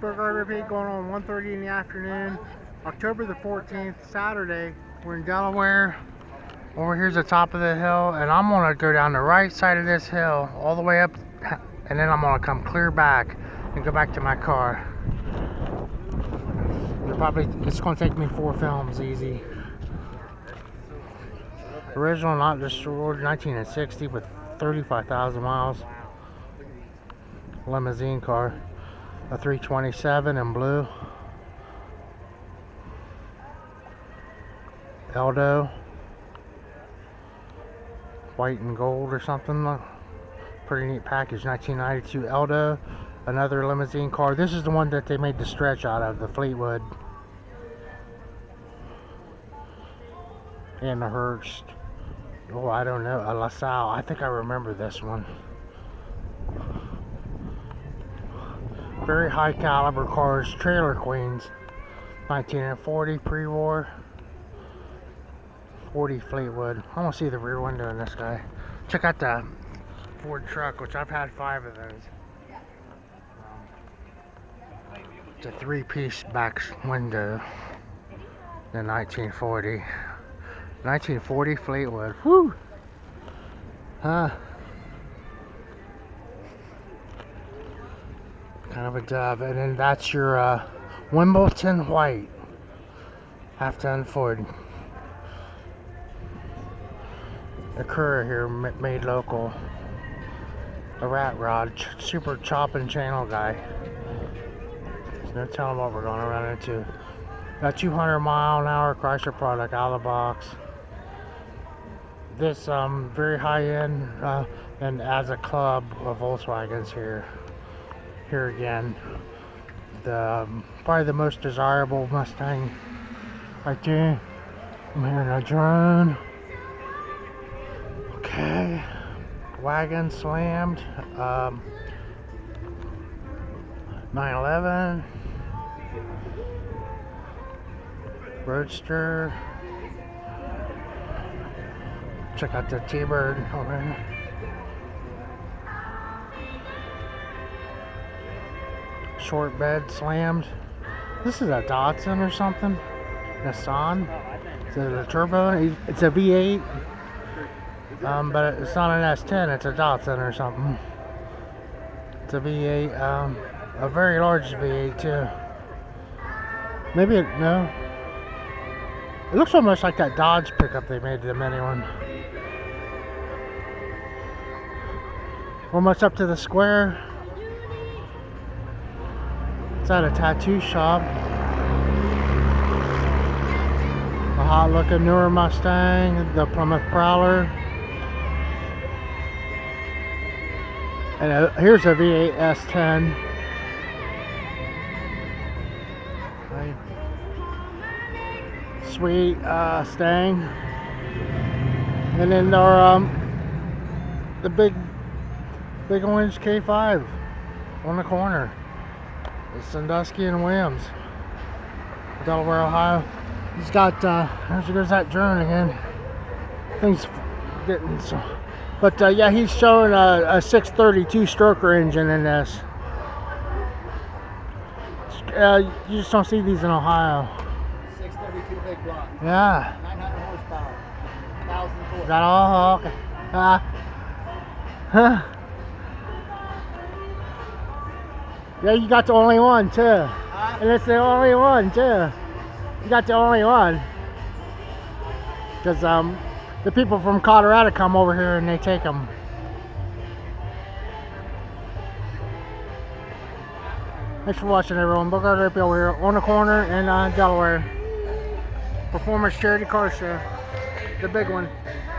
Burger Repeat going on 1:30 in the afternoon, October the 14th, Saturday. We're in Delaware. Over here's the top of the hill, and I'm gonna go down the right side of this hill all the way up, and then I'm gonna come clear back and go back to my car. It's gonna take me 4 films easy. Original, not destroyed, 1960 with 35,000 miles. Limousine car, a 327 in blue. Eldo, white and gold or something. Pretty neat package. 1992 Eldo, another limousine car. This is the one that they made the stretch out of, the Fleetwood. And the Hearst. Oh, I don't know, a LaSalle. I think I remember this one. Very high caliber cars, trailer queens. 1940 pre-war. 40 Fleetwood. I want to see the rear window in this guy. Check out the Ford truck, which I've had 5 of those. It's a 3-piece back window. The 1940. 1940 Fleetwood. Whew! Huh. Kind of a dub. And then that's your Wimbledon white. Half-ton Ford. A Courier here, made local. A rat rod, super chopping channel guy. There's no telling what we're going to run into. A 200-mile-an-hour Chrysler product out of the box. This very high-end and as a club of Volkswagens here. Here again, the probably the most desirable Mustang right there. I'm hearing a drone. Okay, wagon slammed. 911 Roadster. Check out the T-Bird over here. Short bed slammed. This is a Datsun or something. Nissan. Is it a turbo? It's a V8. But it's not an S10. It's a Datsun or something. It's a V8. A very large V8 too. Maybe no. It looks almost like that Dodge pickup they made, the mini one. Almost up to the square. It's at a tattoo shop. A hot looking newer Mustang, the Plymouth Prowler. And here's a V8 S10. Sweet Stang. And then our the big orange K5 on the corner. It's Sandusky and Williams, Delaware, Ohio. He's got there goes that drone again. Things getting so, but yeah, he's showing a 632 stroker engine in this. You just don't see these in Ohio. 632 big block. Yeah. 900 horsepower. 1,000 torque. Is that all? Okay. Huh. Yeah, you got the only one too. And it's the only one too. You got the only one. Because the people from Colorado come over here and they take them. Thanks for watching, everyone. Bogart Repeat over here on the corner in Delaware. Performance Charity Car Show. The big one.